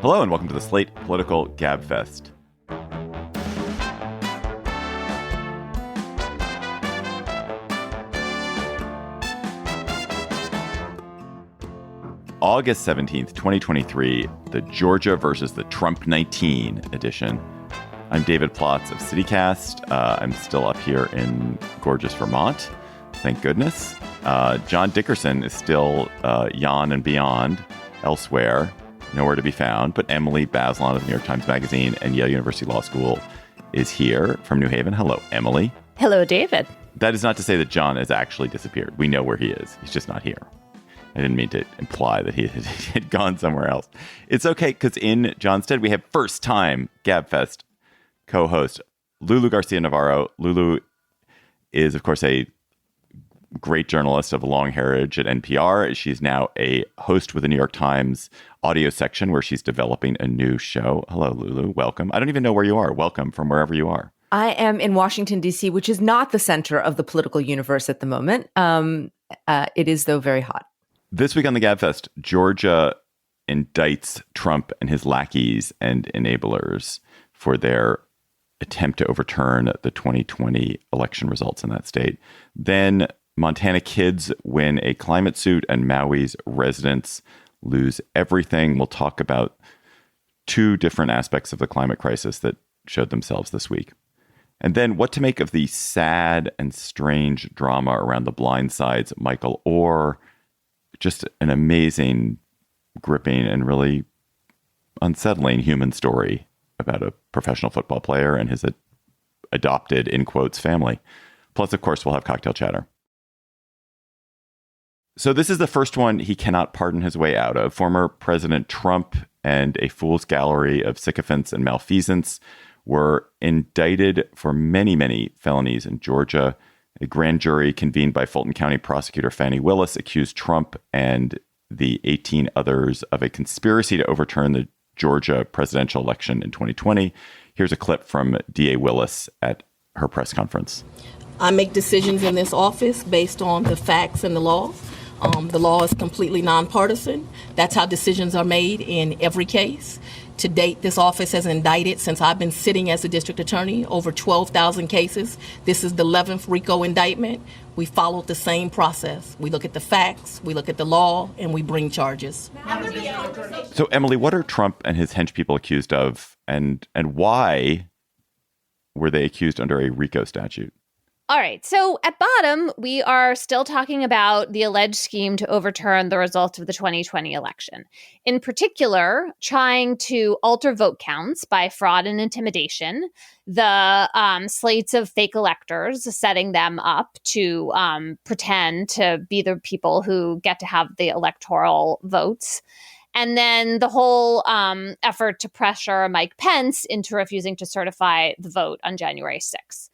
Hello and welcome to the Slate Political Gabfest. August 17th, 2023, the Georgia versus the Trump 19 edition. I'm David Plotz of CityCast. I'm still up here in gorgeous Vermont, thank goodness. John Dickerson is still yon and beyond elsewhere, nowhere to be found. But Emily Bazelon of the New York Times Magazine and Yale University Law School is here from New Haven. Hello, Emily. Hello, David. That is not to say that John has actually disappeared. We know where he is. He's just not here. I didn't mean to imply that he had gone somewhere else. It's okay, because in John's stead, we have first-time Gabfest co-host Lulu Garcia-Navarro. Lulu is, of course, a great journalist of a long heritage at NPR. She's now a host with the New York Times audio section where she's developing a new show. Hello, Lulu. Welcome. I don't even know where you are. Welcome from wherever you are. I am in Washington, D.C., which is not the center of the political universe at the moment. It is, though, very hot. This week on the Gabfest, Georgia indicts Trump and his lackeys and enablers for their attempt to overturn the 2020 election results in that state. Then Montana kids win a climate suit and Maui's residents lose everything. We'll talk about two different aspects of the climate crisis that showed themselves this week. And then what to make of the sad and strange drama around the Blind Side's Michael Oher. Just an amazing, gripping, and really unsettling human story about a professional football player and his adopted, in quotes, family. Plus, of course, we'll have cocktail chatter. So this is the first one he cannot pardon his way out of. Former President Trump and a fool's gallery of sycophants and malfeasance were indicted for many, many felonies in Georgia. A grand jury convened by Fulton County prosecutor Fani Willis accused Trump and the 18 others of a conspiracy to overturn the Georgia presidential election in 2020. Here's a clip from DA Willis at her press conference. I make decisions in this office based on the facts and the law. The law is completely nonpartisan. That's how decisions are made in every case. To date, this office has indicted, since I've been sitting as a district attorney, over 12,000 cases. This is the 11th RICO indictment. We followed the same process. We look at the facts, we look at the law, and we bring charges. So, Emily, what are Trump and his hench people accused of, and why were they accused under a RICO statute? All right. So at bottom, we are still talking about the alleged scheme to overturn the results of the 2020 election. In particular, trying to alter vote counts by fraud and intimidation, the slates of fake electors, setting them up to pretend to be the people who get to have the electoral votes. And then the whole effort to pressure Mike Pence into refusing to certify the vote on January 6th.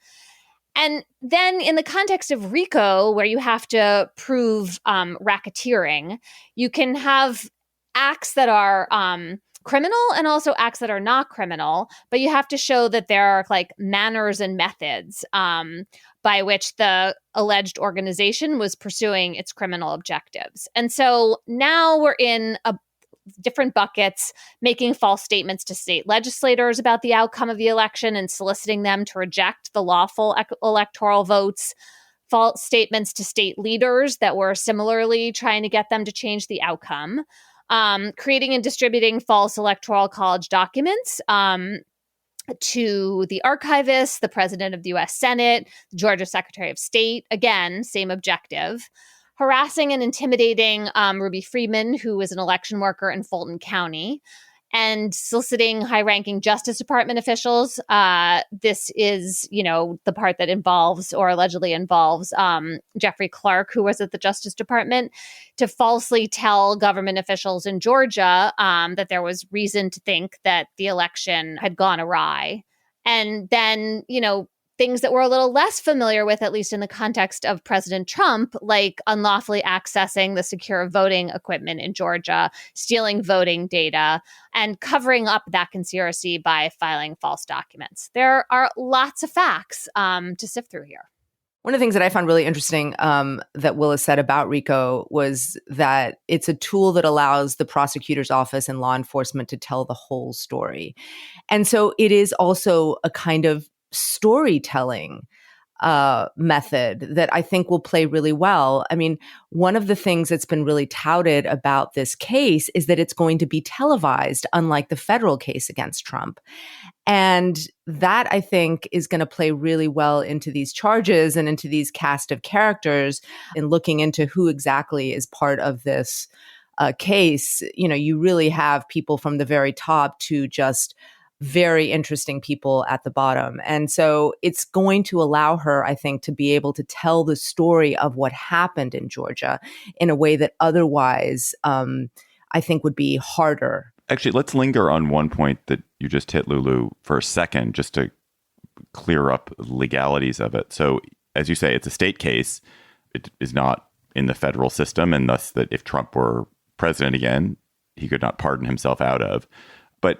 And then in the context of RICO, where you have to prove racketeering, you can have acts that are criminal and also acts that are not criminal, but you have to show that there are like manners and methods by which the alleged organization was pursuing its criminal objectives. And so now we're in different buckets, making false statements to state legislators about the outcome of the election and soliciting them to reject the lawful electoral votes, false statements to state leaders that were similarly trying to get them to change the outcome, creating and distributing false electoral college documents to the archivist, the president of the U.S. Senate, the Georgia Secretary of State, again, same objective. Harassing and intimidating Ruby Freeman, who was an election worker in Fulton County, and soliciting high-ranking Justice Department officials. This is, the part that involves or allegedly involves Jeffrey Clark, who was at the Justice Department, to falsely tell government officials in Georgia that there was reason to think that the election had gone awry. And then, things that we're a little less familiar with, at least in the context of President Trump, like unlawfully accessing the secure voting equipment in Georgia, stealing voting data, and covering up that conspiracy by filing false documents. There are lots of facts to sift through here. One of the things that I found really interesting that Willis said about RICO was that it's a tool that allows the prosecutor's office and law enforcement to tell the whole story. And so it is also a kind of storytelling method that I think will play really well. I mean, one of the things that's been really touted about this case is that it's going to be televised, unlike the federal case against Trump. And that, I think, is going to play really well into these charges and into these cast of characters and looking into who exactly is part of this case. You know, you really have people from the very top to just very interesting people at the bottom. And so it's going to allow her, I think, to be able to tell the story of what happened in Georgia in a way that otherwise, I think, would be harder. Actually, let's linger on one point that you just hit, Lulu, for a second, just to clear up legalities of it. So, as you say, it's a state case. It is not in the federal system, and thus that if Trump were president again, he could not pardon himself out of. But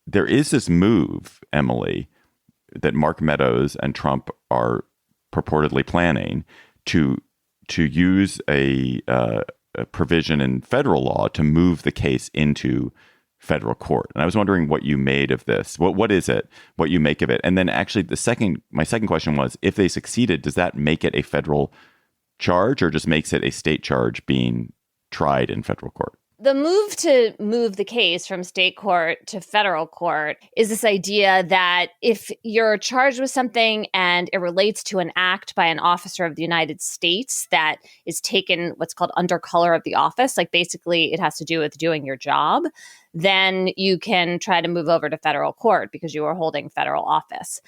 there is this move, Emily, that Mark Meadows and Trump are purportedly planning to use a provision in federal law to move the case into federal court. And I was wondering what you made of this. What is it? What you make of it? And then actually my second question was, if they succeeded, does that make it a federal charge or just makes it a state charge being tried in federal court? The move to move the case from state court to federal court is this idea that if you're charged with something and it relates to an act by an officer of the United States that is taken what's called under color of the office, like basically it has to do with doing your job, then you can try to move over to federal court because you are holding federal office.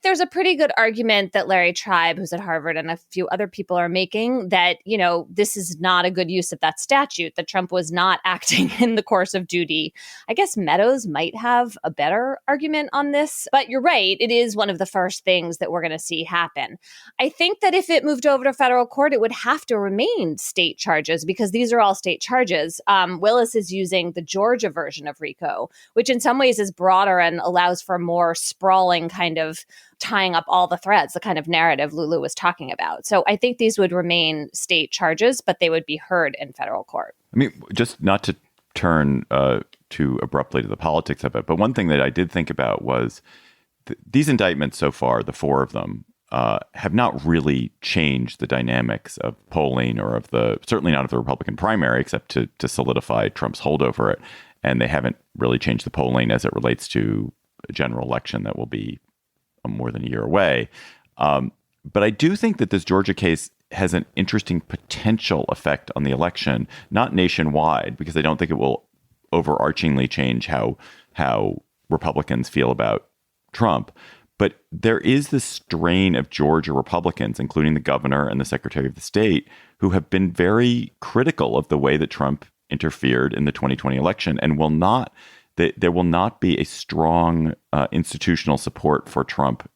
There's a pretty good argument that Larry Tribe, who's at Harvard, and a few other people are making that, you know, this is not a good use of that statute, that Trump was not acting in the course of duty. I guess Meadows might have a better argument on this, but you're right. It is one of the first things that we're going to see happen. I think that if it moved over to federal court, it would have to remain state charges because these are all state charges. Willis is using the Georgia version of RICO, which in some ways is broader and allows for more sprawling kind of tying up all the threads, the kind of narrative Lulu was talking about. So I think these would remain state charges, but they would be heard in federal court. I mean, just not to turn too abruptly to the politics of it, but one thing that I did think about was these indictments so far, the four of them, have not really changed the dynamics of polling or certainly not of the Republican primary, except to solidify Trump's hold over it. And they haven't really changed the polling as it relates to a general election that will be more than a year away. But I do think that this Georgia case has an interesting potential effect on the election, not nationwide, because I don't think it will overarchingly change how Republicans feel about Trump. But there is this strain of Georgia Republicans, including the governor and the secretary of the state, who have been very critical of the way that Trump interfered in the 2020 election and there will not be a strong institutional support for Trump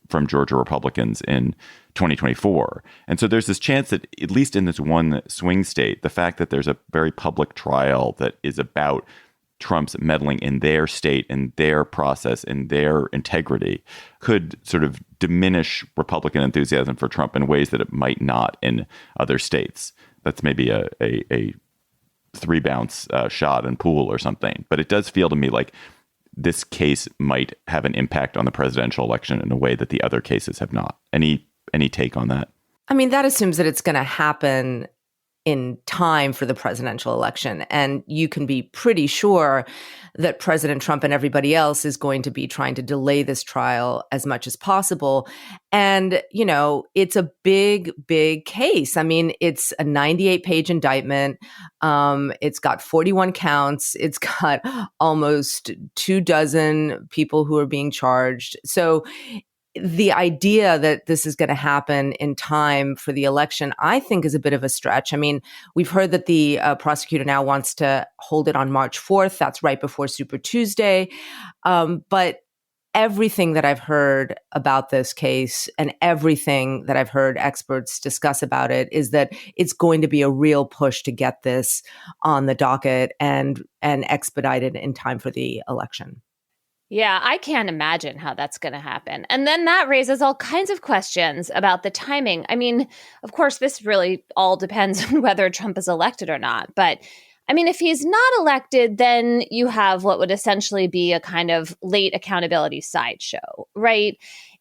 from Georgia Republicans in 2024. And so there's this chance that, at least in this one swing state, the fact that there's a very public trial that is about Trump's meddling in their state, in their process, in their integrity, could sort of diminish Republican enthusiasm for Trump in ways that it might not in other states. That's maybe a 3-bounce shot in pool or something. But it does feel to me like this case might have an impact on the presidential election in a way that the other cases have not. Any take on that? I mean, that assumes that it's going to happen in time for the presidential election. And you can be pretty sure that President Trump and everybody else is going to be trying to delay this trial as much as possible. And, you know, it's a big, big case. I mean, it's a 98-page indictment. It's got 41 counts. It's got almost 24 people who are being charged. So the idea that this is going to happen in time for the election, I think, is a bit of a stretch. I mean, we've heard that the prosecutor now wants to hold it on March 4th. That's right before Super Tuesday. But everything that I've heard about this case and everything that I've heard experts discuss about it is that it's going to be a real push to get this on the docket and expedited in time for the election. Yeah, I can't imagine how that's going to happen. And then that raises all kinds of questions about the timing. I mean, of course, this really all depends on whether Trump is elected or not. But I mean, if he's not elected, then you have what would essentially be a kind of late accountability sideshow, right?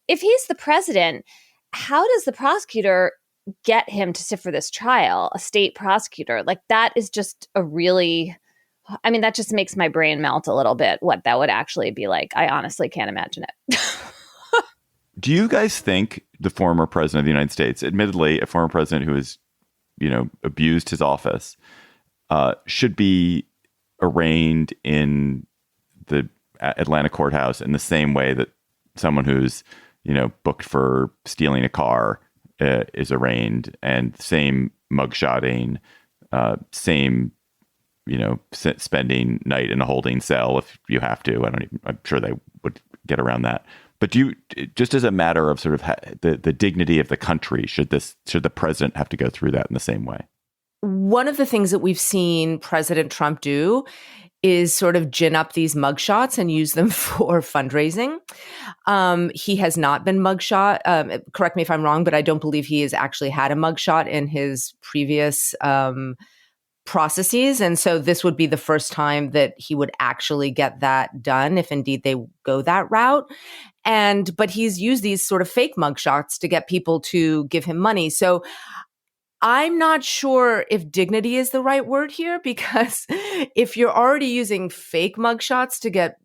If he's the president, how does the prosecutor get him to sit for this trial, a state prosecutor? Like, that is just a really, I mean, that just makes my brain melt a little bit, what that would actually be like. I honestly can't imagine it. Do you guys think the former president of the United States, admittedly a former president who has, abused his office, should be arraigned in the Atlanta courthouse in the same way that someone who's, booked for stealing a car is arraigned, and same mugshotting, same, spending night in a holding cell if you have to. I'm sure they would get around that. But do you, just as a matter of sort of the dignity of the country, should the president have to go through that in the same way? One of the things that we've seen President Trump do is sort of gin up these mugshots and use them for fundraising. He has not been mugshot. Correct me if I'm wrong, but I don't believe he has actually had a mugshot in his previous processes. And so this would be the first time that he would actually get that done, if indeed they go that route. But he's used these sort of fake mugshots to get people to give him money. So I'm not sure if dignity is the right word here, because if you're already using fake mugshots to get,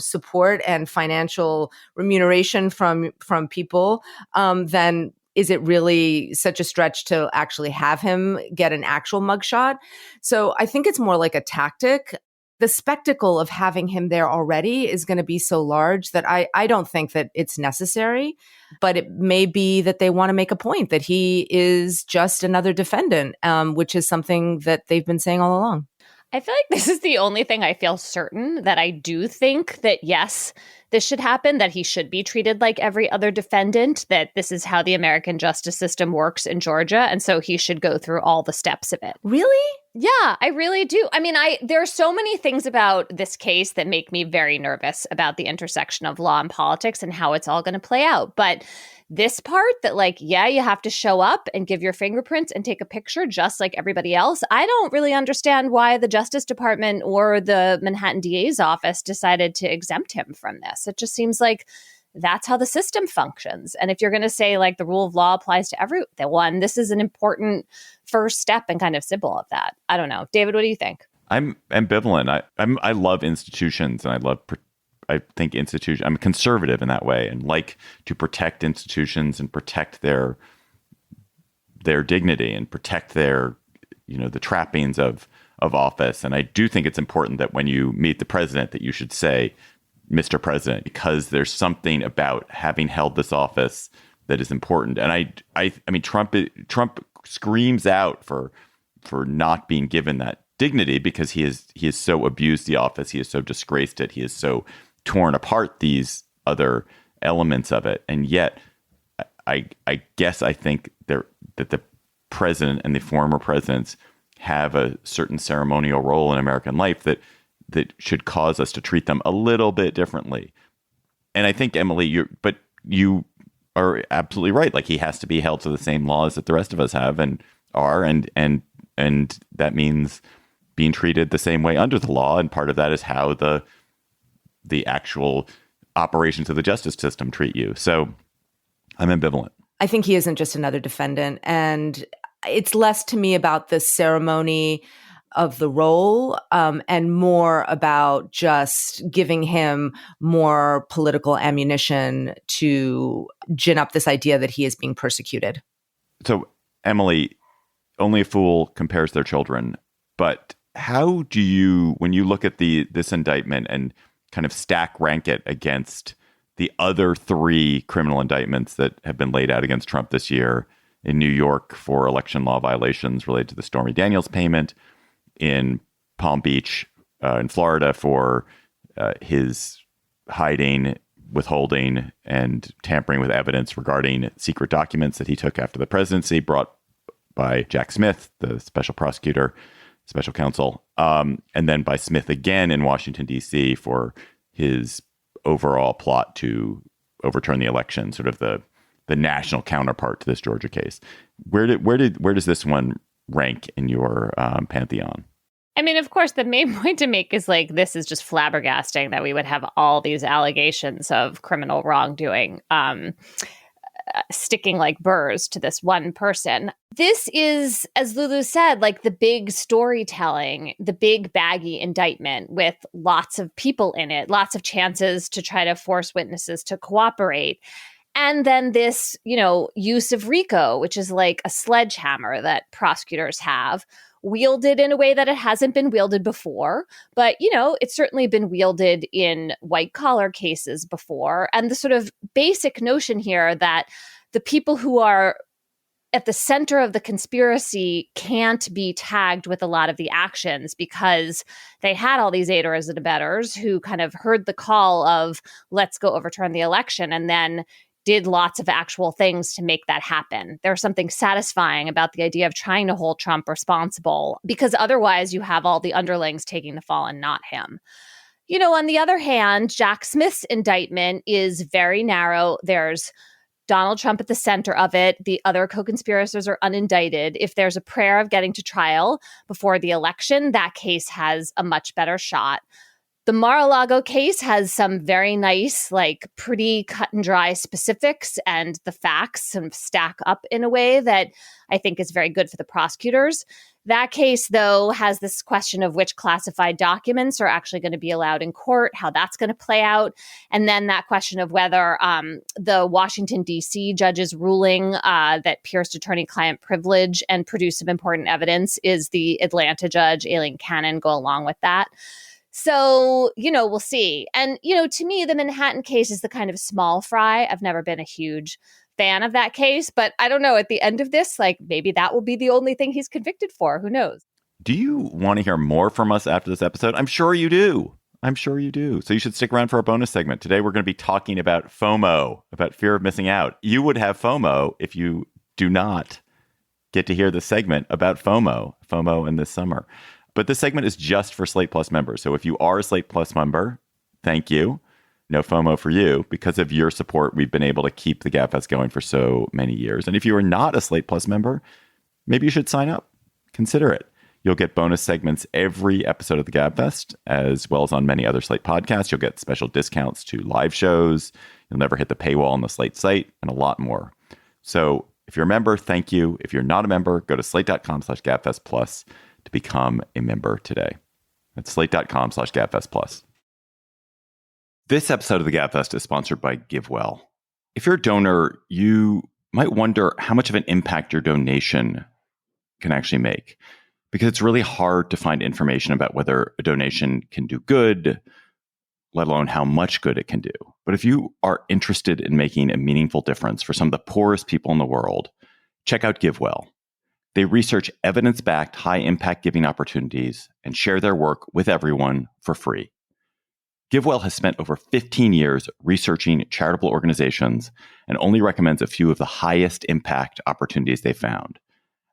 support and financial remuneration from people, then is it really such a stretch to actually have him get an actual mugshot? So I think it's more like a tactic. The spectacle of having him there already is going to be so large that I don't think that it's necessary. But it may be that they want to make a point that he is just another defendant, which is something that they've been saying all along. I feel like this is the only thing I feel certain that I do think that, yes, this should happen, that he should be treated like every other defendant, that this is how the American justice system works in Georgia. And so he should go through all the steps of it. Really? Yeah, I really do. I mean, there are so many things about this case that make me very nervous about the intersection of law and politics and how it's all going to play out. But this part that, like, yeah, you have to show up and give your fingerprints and take a picture just like everybody else. I don't really understand why the Justice Department or the Manhattan DA's office decided to exempt him from this. It just seems like that's how the system functions. And if you're going to say, like, the rule of law applies to everyone, this is an important first step and kind of symbol of that. I don't know. David, what do you think? I'm ambivalent. I love institutions, and I think institutions, I'm conservative in that way, and like to protect institutions and protect their dignity and protect their, the trappings of office. And I do think it's important that when you meet the president that you should say, Mr. President, because there's something about having held this office that is important. And I mean, Trump screams out for not being given that dignity because he has so abused the office. He has so disgraced it. He has so torn apart these other elements of it. And yet I guess I think that the president and the former presidents have a certain ceremonial role in American life that should cause us to treat them a little bit differently. And I think, Emily, you are absolutely right. Like, he has to be held to the same laws that the rest of us have and are, and that means being treated the same way under the law. And part of that is how the actual operations of the justice system treat you. So I'm ambivalent. I think he isn't just another defendant. And it's less to me about the ceremony of the role and more about just giving him more political ammunition to gin up this idea that he is being persecuted. So, Emily, only a fool compares their children. But how do you, when you look at this indictment and kind of stack rank it against the other 3 criminal indictments that have been laid out against Trump this year in New York for election law violations related to the Stormy Daniels payment, in Palm Beach, in Florida, for his hiding, withholding, and tampering with evidence regarding secret documents that he took after the presidency, brought by Jack Smith, the special prosecutor, special counsel, and then by Smith again in Washington, D.C. for his overall plot to overturn the election, sort of the national counterpart to this Georgia case. Where does this one rank in your pantheon? I mean, of course, the main point to make is like, this is just flabbergasting that we would have all these allegations of criminal wrongdoing sticking like burrs to this one person. This is, as Lulu said, like the big storytelling, the big baggy indictment with lots of people in it, lots of chances to try to force witnesses to cooperate. And then this, use of RICO, which is like a sledgehammer that prosecutors have, wielded in a way that it hasn't been wielded before. But, it's certainly been wielded in white collar cases before. And the sort of basic notion here that the people who are at the center of the conspiracy can't be tagged with a lot of the actions because they had all these aiders and abettors who kind of heard the call of let's go overturn the election and then did lots of actual things to make that happen. There's something satisfying about the idea of trying to hold Trump responsible because otherwise you have all the underlings taking the fall and not him. On the other hand, Jack Smith's indictment is very narrow. There's Donald Trump at the center of it. The other co-conspirators are unindicted. If there's a prayer of getting to trial before the election, that case has a much better shot. The Mar-a-Lago case has some very nice, like pretty cut and dry specifics, and the facts sort of stack up in a way that I think is very good for the prosecutors. That case, though, has this question of which classified documents are actually going to be allowed in court, how that's going to play out. And then that question of whether the Washington, D.C. judge's ruling that pierced attorney-client privilege and produced some important evidence is the Atlanta judge, Aileen Cannon, go along with that. So, we'll see. And, to me, the Manhattan case is the kind of small fry. I've never been a huge fan of that case, but I don't know. At the end of this, like maybe that will be the only thing he's convicted for. Who knows? Do you want to hear more from us after this episode? I'm sure you do. So you should stick around for our bonus segment. Today, we're going to be talking about FOMO, about fear of missing out. You would have FOMO if you do not get to hear the segment about FOMO in this summer. But this segment is just for Slate Plus members. So if you are a Slate Plus member, thank you. No FOMO for you. Because of your support, we've been able to keep the Gabfest going for so many years. And if you are not a Slate Plus member, maybe you should sign up. Consider it. You'll get bonus segments every episode of the Gabfest, as well as on many other Slate podcasts. You'll get special discounts to live shows. You'll never hit the paywall on the Slate site, and a lot more. So if you're a member, thank you. If you're not a member, go to slate.com/Gabfest Plus to become a member today. That's slate.com/Gabfest Plus. This episode of the Gabfest is sponsored by GiveWell. If you're a donor, you might wonder how much of an impact your donation can actually make, because it's really hard to find information about whether a donation can do good, let alone how much good it can do. But if you are interested in making a meaningful difference for some of the poorest people in the world, check out GiveWell. They research evidence-backed, high-impact giving opportunities and share their work with everyone for free. GiveWell has spent over 15 years researching charitable organizations and only recommends a few of the highest impact opportunities they found.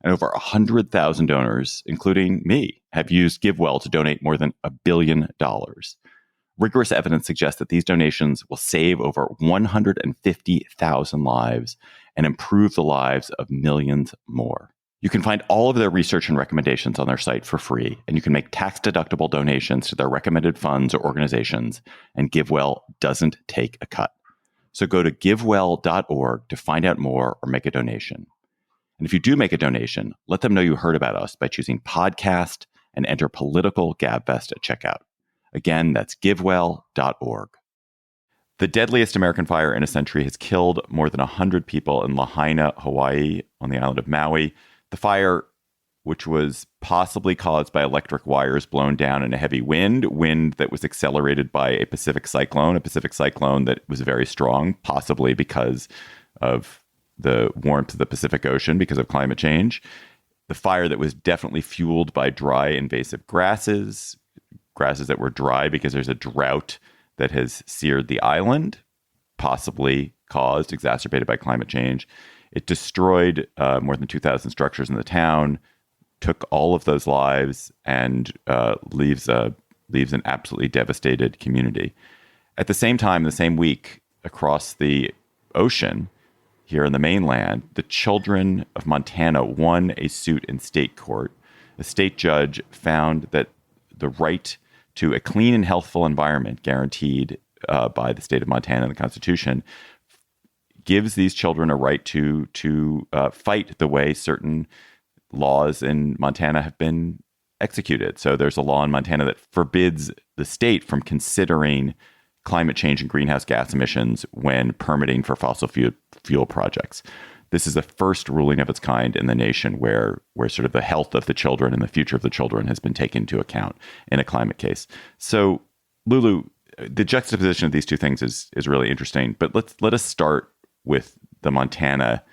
And over 100,000 donors, including me, have used GiveWell to donate more than $1 billion. Rigorous evidence suggests that these donations will save over 150,000 lives and improve the lives of millions more. You can find all of their research and recommendations on their site for free, and you can make tax-deductible donations to their recommended funds or organizations, and GiveWell doesn't take a cut. So go to givewell.org to find out more or make a donation. And if you do make a donation, let them know you heard about us by choosing podcast and enter political Gabfest at checkout. Again, that's givewell.org. The deadliest American fire in a century has killed more than 100 people in Lahaina, Hawaii, on the island of Maui. The fire, which was possibly caused by electric wires blown down in a heavy wind that was accelerated by a Pacific cyclone that was very strong, possibly because of the warmth of the Pacific Ocean, because of climate change. The fire that was definitely fueled by dry invasive grasses that were dry because there's a drought that has seared the island, possibly exacerbated by climate change. It destroyed more than 2,000 structures in the town, took all of those lives, and leaves an absolutely devastated community. At the same time, the same week, across the ocean here in the mainland, the children of Montana won a suit in state court. A state judge found that the right to a clean and healthful environment guaranteed by the state of Montana and the Constitution gives these children a right to fight the way certain laws in Montana have been executed. So there's a law in Montana that forbids the state from considering climate change and greenhouse gas emissions when permitting for fossil fuel projects. This is the first ruling of its kind in the nation where sort of the health of the children and the future of the children has been taken into account in a climate case. So, Lulu, the juxtaposition of these two things is really interesting. But let us start with the Montana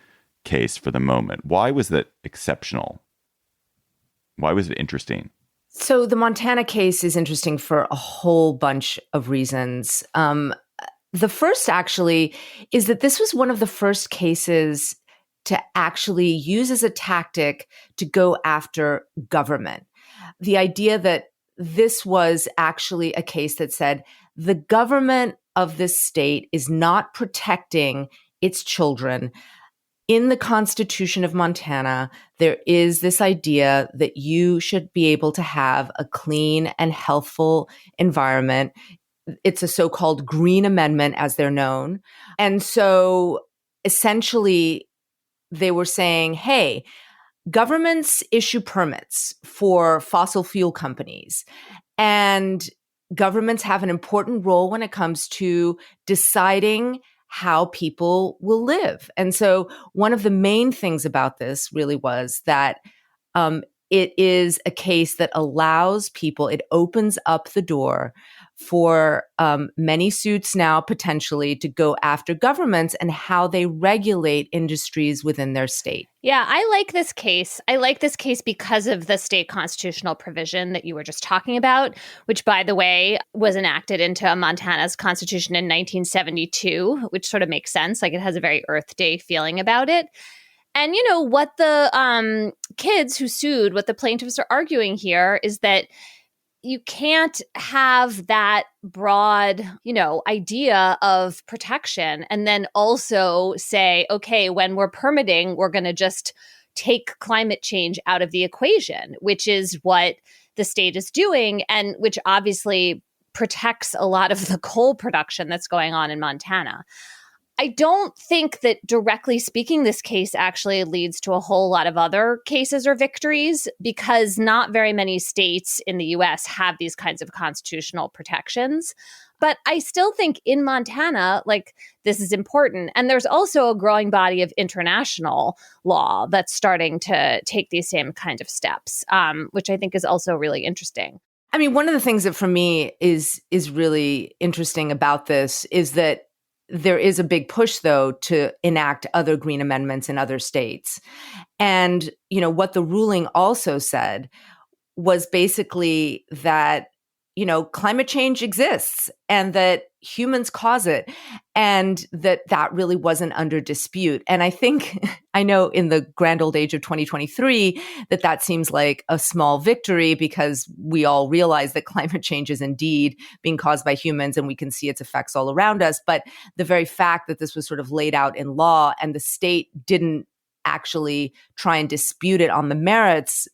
case for the moment. Why was that exceptional? Why was it interesting? So the Montana case is interesting for a whole bunch of reasons. The first actually is that this was one of the first cases to actually use as a tactic to go after government. The idea that this was actually a case that said the government of this state is not protecting its children. In the Constitution of Montana, there is this idea that you should be able to have a clean and healthful environment. It's a so-called Green Amendment, as they're known. And so essentially, they were saying, hey, governments issue permits for fossil fuel companies, and governments have an important role when it comes to deciding how people will live. And so one of the main things about this really was that it is a case that allows people, it opens up the door for many suits now potentially to go after governments and how they regulate industries within their state. Yeah, I like this case. I like this case because of the state constitutional provision that you were just talking about, which, by the way, was enacted into Montana's constitution in 1972, which sort of makes sense. Like, it has a very Earth Day feeling about it. And, you know, what the kids who sued, what the plaintiffs are arguing here is that you can't have that broad, you know, idea of protection and then also say, okay, when we're permitting, we're going to just take climate change out of the equation, which is what the state is doing, and which obviously protects a lot of the coal production that's going on in Montana. I don't think that, directly speaking, this case actually leads to a whole lot of other cases or victories, because not very many states in the U.S. have these kinds of constitutional protections. But I still think in Montana, like, this is important. And there's also a growing body of international law that's starting to take these same kind of steps, which I think is also really interesting. I mean, one of the things that for me is really interesting about this is that there is a big push, though, to enact other green amendments in other states. And, you know, what the ruling also said was basically that, you know, climate change exists and that humans cause it, and that really wasn't under dispute. And I think, I know in the grand old age of 2023, that seems like a small victory, because we all realize that climate change is indeed being caused by humans and we can see its effects all around us. But the very fact that this was sort of laid out in law and the state didn't actually try and dispute it on the merits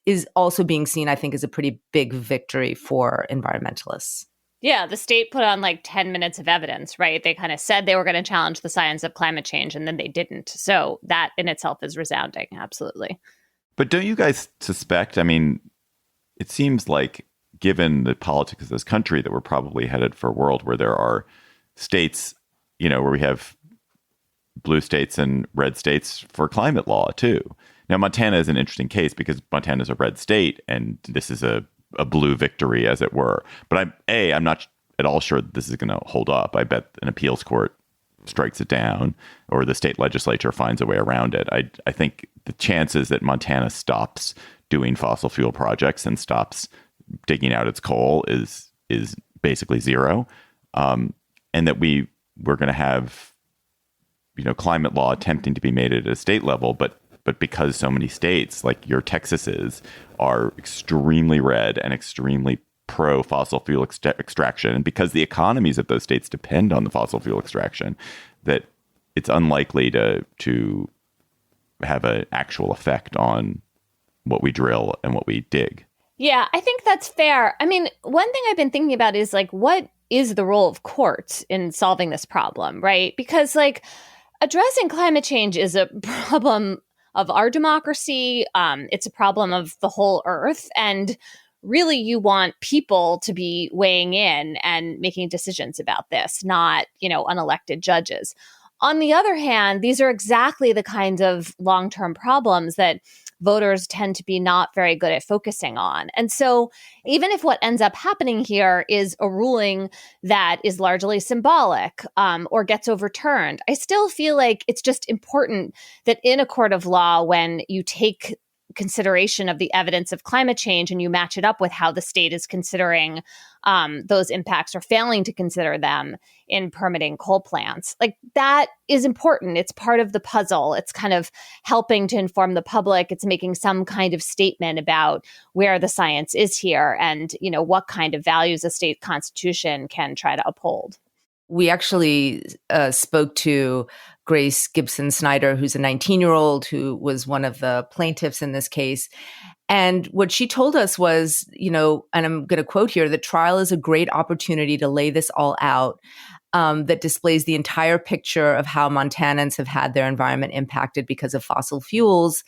is also being seen, I think, as a pretty big victory for environmentalists. Yeah, the state put on like 10 minutes of evidence, right? They kind of said they were going to challenge the science of climate change, and then they didn't. So that in itself is resounding. Absolutely. But don't you guys suspect, I mean, it seems like, given the politics of this country, that we're probably headed for a world where there are states, you know, where we have blue states and red states for climate law too. Now, Montana is an interesting case because Montana is a red state, and this is a blue victory, as it were. But I'm not at all sure that this is going to hold up. I bet an appeals court strikes it down, or the state legislature finds a way around it. I think the chances that Montana stops doing fossil fuel projects and stops digging out its coal is basically zero, and that we're going to have, you know, climate law attempting to be made at a state level, but because so many states, like your Texases, are extremely red and extremely pro fossil fuel extraction, and because the economies of those states depend on the fossil fuel extraction, that it's unlikely to have an actual effect on what we drill and what we dig. Yeah, I think that's fair. I mean, one thing I've been thinking about is like, what is the role of courts in solving this problem, right? Because like addressing climate change is a problem of our democracy. It's a problem of the whole earth. And really, you want people to be weighing in and making decisions about this, not, unelected judges. On the other hand, these are exactly the kinds of long-term problems that voters tend to be not very good at focusing on. And so even if what ends up happening here is a ruling that is largely symbolic or gets overturned, I still feel like it's just important that in a court of law, when you take consideration of the evidence of climate change and you match it up with how the state is considering those impacts or failing to consider them in permitting coal plants. Like that is important. It's part of the puzzle. It's kind of helping to inform the public. It's making some kind of statement about where the science is here and, what kind of values a state constitution can try to uphold. We actually spoke to Grace Gibson Snyder, who's a 19-year-old who was one of the plaintiffs in this case. And what she told us was, and I'm going to quote here, the trial is a great opportunity to lay this all out, that displays the entire picture of how Montanans have had their environment impacted because of fossil fuels.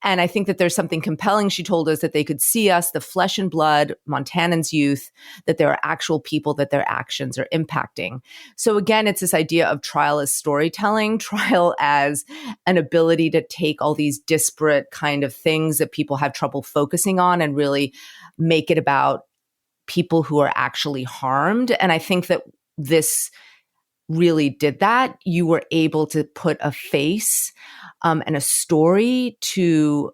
And I think that there's something compelling. She told us that they could see us, the flesh and blood, Montanans youth, that there are actual people that their actions are impacting. So again, it's this idea of trial as storytelling, trial as an ability to take all these disparate kind of things that people have trouble focusing on and really make it about people who are actually harmed. And I think that this really did that. You were able to put a face and a story to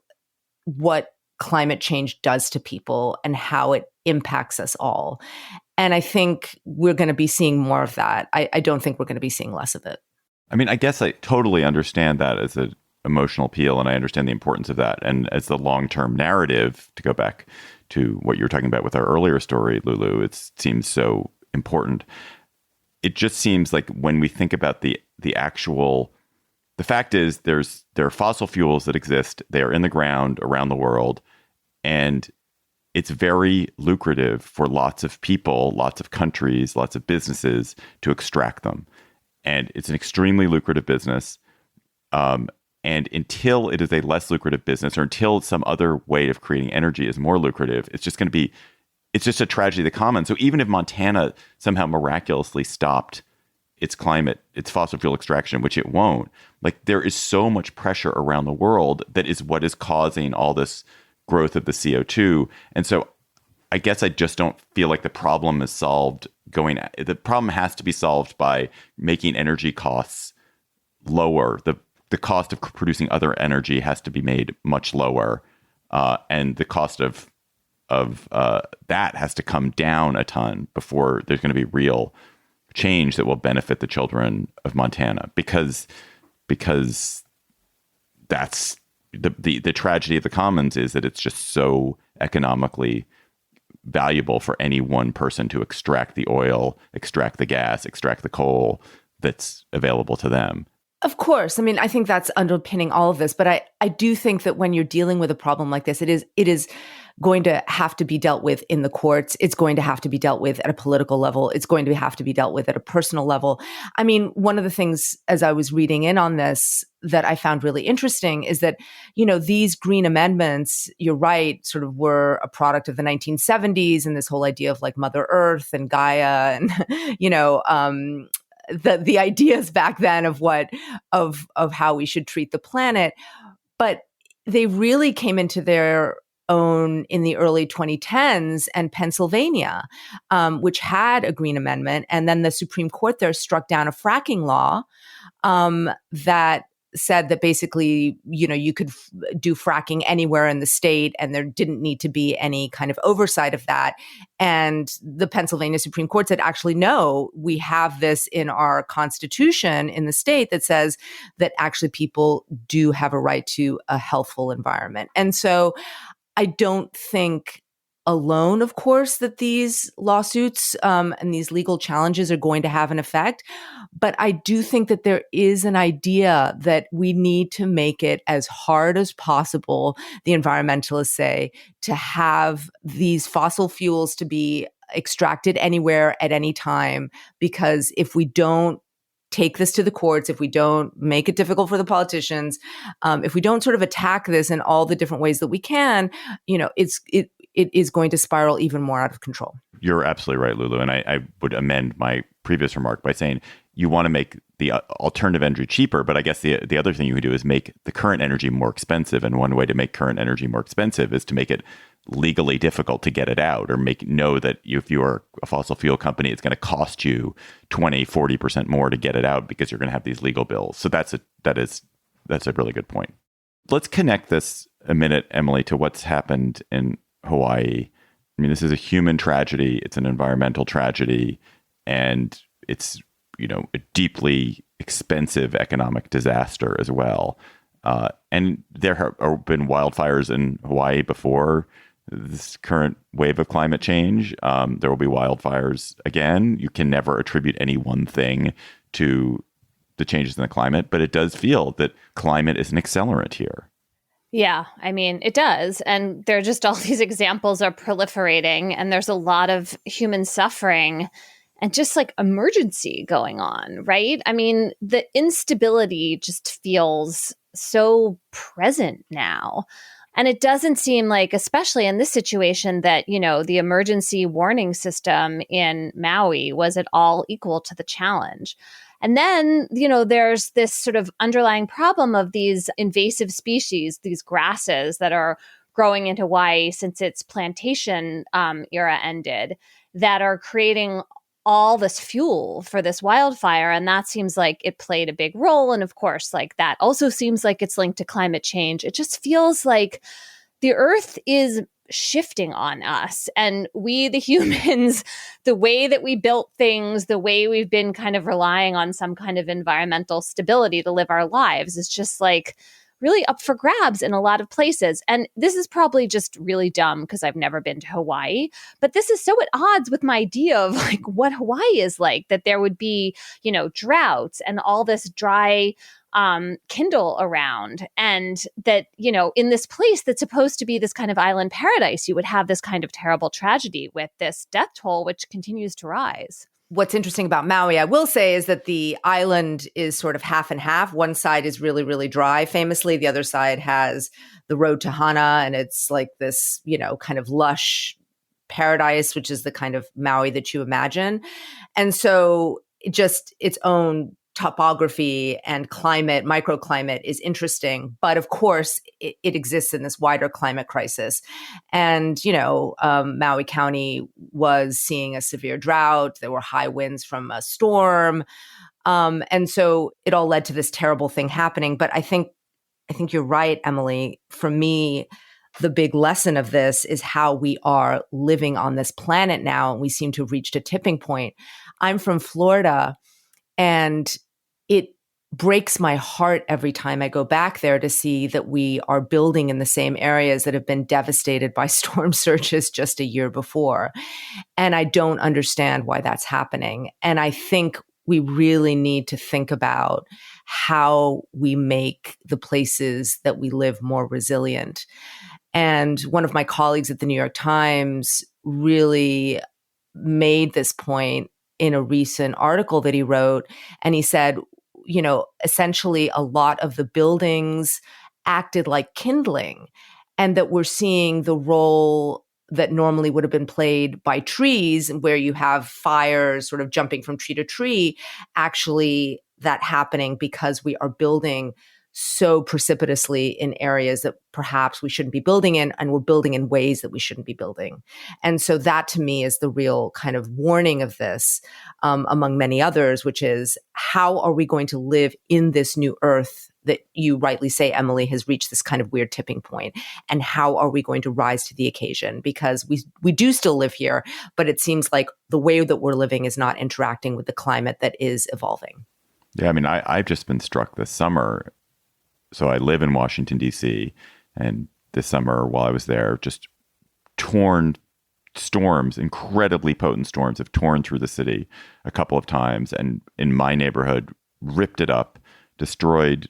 what climate change does to people and how it impacts us all. And I think we're going to be seeing more of that. I don't think we're going to be seeing less of it. I mean, I guess I totally understand that as an emotional appeal, and I understand the importance of that. And as the long-term narrative, to go back to what you were talking about with our earlier story, Lulu, it seems so important. It just seems like when we think about the fact is there are fossil fuels that exist. They are in the ground around the world, and it's very lucrative for lots of people, lots of countries, lots of businesses to extract them. And it's an extremely lucrative business. And until it is a less lucrative business, or until some other way of creating energy is more lucrative, it's just a tragedy of the commons. So even if Montana somehow miraculously stopped its fossil fuel extraction, which it won't, like there is so much pressure around the world that is what is causing all this growth of the CO2. And so I guess I just don't feel like the problem is solved the problem has to be solved by making energy costs lower. The cost of producing other energy has to be made much lower. And the cost of that has to come down a ton before there's going to be real change that will benefit the children of Montana, because that's the tragedy of the commons is that it's just so economically valuable for any one person to extract the oil, extract the gas, extract the coal that's available to them. Of course. I mean, I think that's underpinning all of this. But I do think that when you're dealing with a problem like this, it is going to have to be dealt with in the courts. It's going to have to be dealt with at a political level. It's going to have to be dealt with at a personal level. I mean, one of the things as I was reading in on this that I found really interesting is that, these green amendments, you're right, sort of were a product of the 1970s and this whole idea of like Mother Earth and Gaia and, the ideas back then of how we should treat the planet. But they really came into their own in the early 2010s, and Pennsylvania, which had a green amendment. And then the Supreme Court there struck down a fracking law that said that basically, you could do fracking anywhere in the state and there didn't need to be any kind of oversight of that. And the Pennsylvania Supreme Court said, actually, no, we have this in our constitution in the state that says that actually people do have a right to a healthful environment. And so I don't think alone, of course, that these lawsuits and these legal challenges are going to have an effect. But I do think that there is an idea that we need to make it as hard as possible, the environmentalists say, to have these fossil fuels to be extracted anywhere at any time. Because if we don't take this to the courts, if we don't make it difficult for the politicians, if we don't sort of attack this in all the different ways that we can, it is going to spiral even more out of control. You're absolutely right, Lulu. And I would amend my previous remark by saying you want to make the alternative energy cheaper. But I guess the other thing you can do is make the current energy more expensive. And one way to make current energy more expensive is to make it legally difficult to get it out, or know that if you are a fossil fuel company, it's going to cost you 20-40% more to get it out because you're going to have these legal bills. So that's a really good point. Let's connect this a minute, Emily, to what's happened in Hawaii. I mean, this is a human tragedy. It's an environmental tragedy, and it's, a deeply expensive economic disaster as well. And there have been wildfires in Hawaii before this current wave of climate change. There will be wildfires again. You can never attribute any one thing to the changes in the climate, but it does feel that climate is an accelerant here. Yeah, I mean, it does. And there are just all these examples are proliferating, and there's a lot of human suffering and just like emergency going on, right? I mean, the instability just feels so present now. And it doesn't seem like, especially in this situation, that, the emergency warning system in Maui was at all equal to the challenge. And then, there's this sort of underlying problem of these invasive species, these grasses that are growing in Hawaii since its plantation era ended, that are creating all this fuel for this wildfire. And that seems like it played a big role. And of course, like that also seems like it's linked to climate change. It just feels like the earth is shifting on us, and we, the humans, the way that we built things, the way we've been kind of relying on some kind of environmental stability to live our lives is just like really up for grabs in a lot of places. And this is probably just really dumb because I've never been to Hawaii, but this is so at odds with my idea of like what Hawaii is like, that there would be, droughts and all this dry kindle around, and that, in this place that's supposed to be this kind of island paradise, you would have this kind of terrible tragedy with this death toll, which continues to rise. What's interesting about Maui, I will say, is that the island is sort of half and half. One side is really, really dry, famously. The other side has the road to Hana, and it's like this, kind of lush paradise, which is the kind of Maui that you imagine. And so just its own topography and climate, microclimate is interesting. But of course, it exists in this wider climate crisis. And, Maui County was seeing a severe drought. There were high winds from a storm. And so it all led to this terrible thing happening. But I think you're right, Emily. For me, the big lesson of this is how we are living on this planet now. And we seem to have reached a tipping point. I'm from Florida, and it breaks my heart every time I go back there to see that we are building in the same areas that have been devastated by storm surges just a year before. And I don't understand why that's happening. And I think we really need to think about how we make the places that we live more resilient. And one of my colleagues at the New York Times really made this point in a recent article that he wrote. And he said, essentially a lot of the buildings acted like kindling, and that we're seeing the role that normally would have been played by trees, where you have fires sort of jumping from tree to tree, actually that happening because we are building so precipitously in areas that perhaps we shouldn't be building in, and we're building in ways that we shouldn't be building. And so that to me is the real kind of warning of this, among many others, which is how are we going to live in this new earth that you rightly say, Emily, has reached this kind of weird tipping point? And how are we going to rise to the occasion? Because we do still live here, but it seems like the way that we're living is not interacting with the climate that is evolving. Yeah, I mean, I've just been struck this summer. So I live in Washington, D.C., and this summer while I was there, just torn storms, incredibly potent storms, have torn through the city a couple of times, and in my neighborhood, ripped it up, destroyed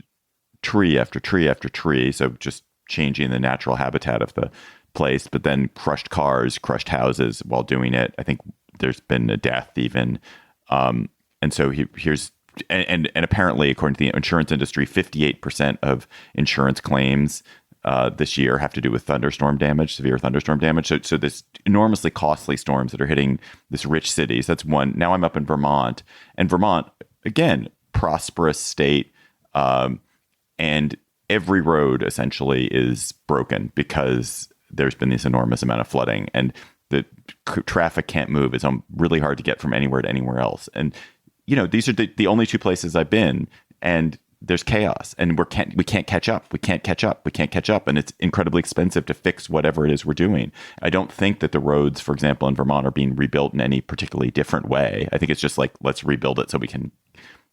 tree after tree after tree. So just changing the natural habitat of the place, but then crushed cars, crushed houses while doing it. I think there's been a death even. And so here's and apparently, according to the insurance industry, 58% of insurance claims this year have to do with thunderstorm damage, severe thunderstorm damage. So this enormously costly storms that are hitting this rich cities. That's one. Now I'm up in Vermont, and Vermont, again, prosperous state, and every road essentially is broken because there's been this enormous amount of flooding, and the traffic can't move. It's really hard to get from anywhere to anywhere else. And these are the only two places I've been, and there's chaos, and we can't catch up. We can't catch up. And it's incredibly expensive to fix whatever it is we're doing. I don't think that the roads, for example, in Vermont are being rebuilt in any particularly different way. I think it's just like, let's rebuild it so we can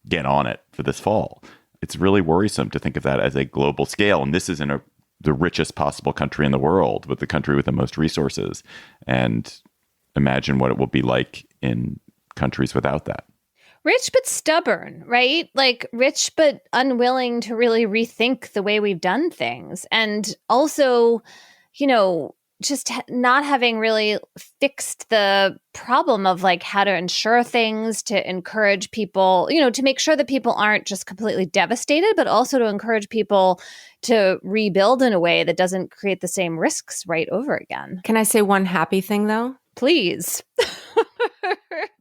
get on it for this fall. It's really worrisome to think of that as a global scale. And this is in the richest possible country in the world, with the country with the most resources. And imagine what it will be like in countries without that. Rich but stubborn, right? Like rich but unwilling to really rethink the way we've done things. And also, just not having really fixed the problem of like how to insure things, to encourage people, to make sure that people aren't just completely devastated, but also to encourage people to rebuild in a way that doesn't create the same risks right over again. Can I say one happy thing though? Please.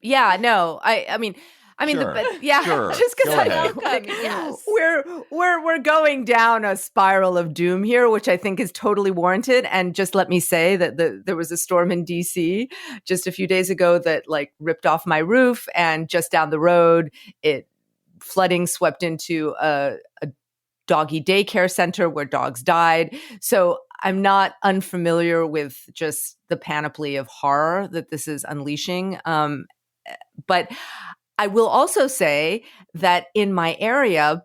Yeah, no, I mean, Sure. Sure. Just because Go I ahead. feel like Yes. we're going down a spiral of doom here, which I think is totally warranted. And just let me say that there was a storm in DC just a few days ago that like ripped off my roof, and just down the road, flooding swept into a doggy daycare center where dogs died. So I'm not unfamiliar with just the panoply of horror that this is unleashing. But I will also say that in my area,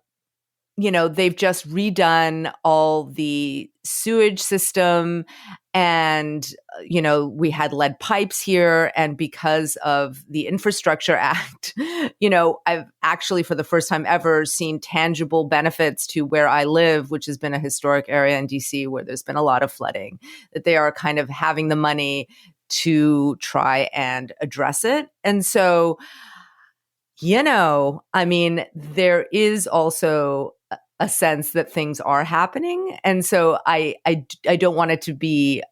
they've just redone all the sewage system, and, we had lead pipes here. And because of the Infrastructure Act, I've actually for the first time ever seen tangible benefits to where I live, which has been a historic area in DC where there's been a lot of flooding, that they are kind of having the money to try and address it. And so, there is also a sense that things are happening. And so I don't want it to be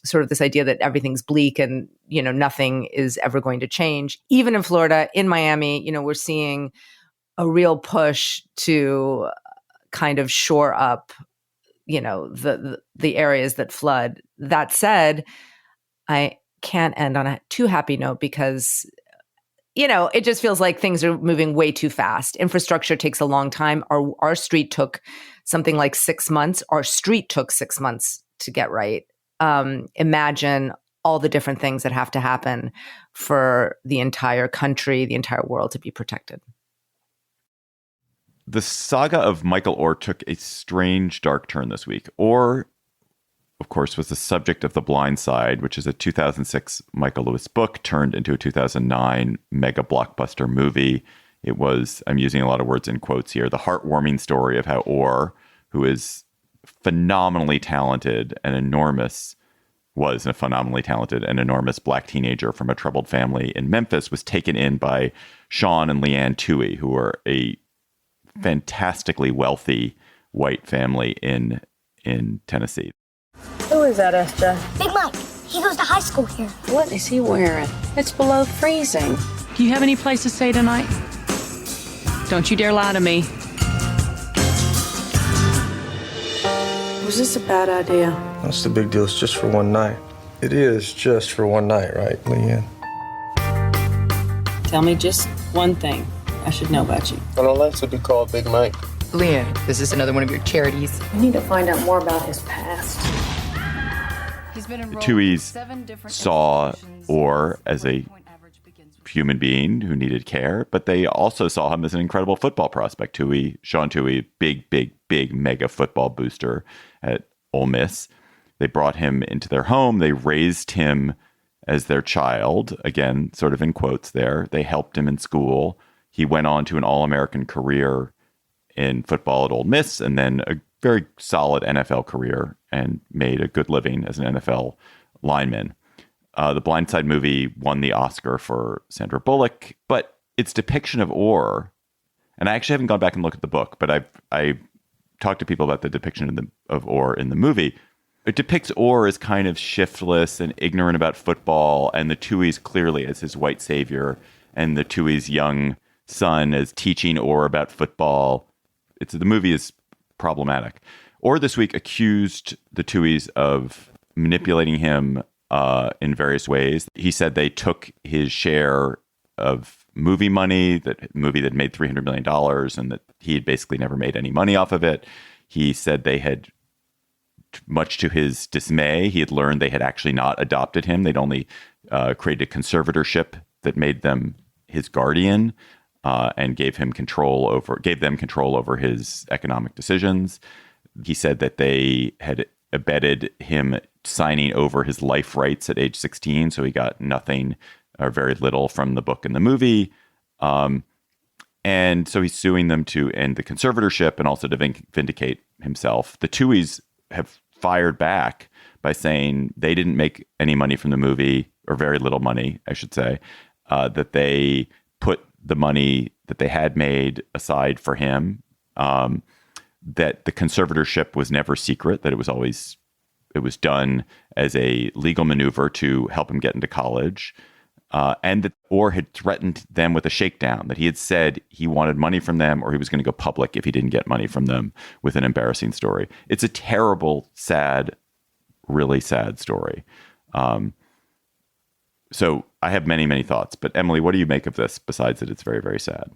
sort of this idea that everything's bleak and, nothing is ever going to change. Even in Florida, in Miami, we're seeing a real push to kind of shore up, the areas that flood. That said, I can't end on a too happy note because it just feels like things are moving way too fast. Infrastructure takes a long time. Our street took something like 6 months. Our street took 6 months to get right. Imagine all the different things that have to happen for the entire country, the entire world to be protected. The saga of Michael Oher took a strange, dark turn this week. Oher, of course, was the subject of The Blind Side, which is a 2006 Michael Lewis book turned into a 2009 mega blockbuster movie. It was, I'm using a lot of words in quotes here, the heartwarming story of how Oher, who is phenomenally talented and enormous black teenager from a troubled family in Memphis, was taken in by Sean and Leanne Toohey, who are a fantastically wealthy white family in Tennessee. Who is that, SJ? Big Mike. He goes to high school here. What is he wearing? It's below freezing. Do you have any place to stay tonight? Don't you dare lie to me. Was this a bad idea? What's the big deal? It's just for one night. It is just for one night, right, Leanne? Tell me just one thing I should know about you. I don't like to be called Big Mike. Leanne, is this another one of your charities? I need to find out more about his past. Tooheys saw Oher as a human being who needed care, but they also saw him as an incredible football prospect. Sean Toohey, big mega football booster at Ole Miss. They brought him into their home. They raised him as their child. Again, sort of in quotes there. They helped him in school. He went on to an All-American career in football at Ole Miss, and then a very solid NFL career, and made a good living as an NFL lineman. The Blind Side movie won the Oscar for Sandra Bullock, but its depiction of Oher, and I actually haven't gone back and looked at the book, but I talked to people about the depiction of Oher in the movie. It depicts Oher as kind of shiftless and ignorant about football, and the Tuohys clearly as his white savior, and the Tuohys' young son as teaching Oher about football. The movie is problematic. Oher this week accused the Tuohys of manipulating him in various ways. He said they took his share of movie money, that movie that made $300 million, and that he had basically never made any money off of it. He said they had, much to his dismay, he had learned they had actually not adopted him. They'd only created a conservatorship that made them his guardian, and gave them control over his economic decisions. He said that they had abetted him signing over his life rights at age 16, so he got nothing or very little from the book and the movie. And so he's suing them to end the conservatorship and also to vindicate himself. The Tuohys have fired back by saying they didn't make any money from the movie, or very little money, I should say, that they put the money that they had made aside for him, that the conservatorship was never secret, that it was done as a legal maneuver to help him get into college, and that Oher had threatened them with a shakedown, that he had said he wanted money from them or he was going to go public if he didn't get money from them with an embarrassing story. It's a terrible, sad, really sad story. So I have many, many thoughts. But Emily, what do you make of this besides that it's very, very sad?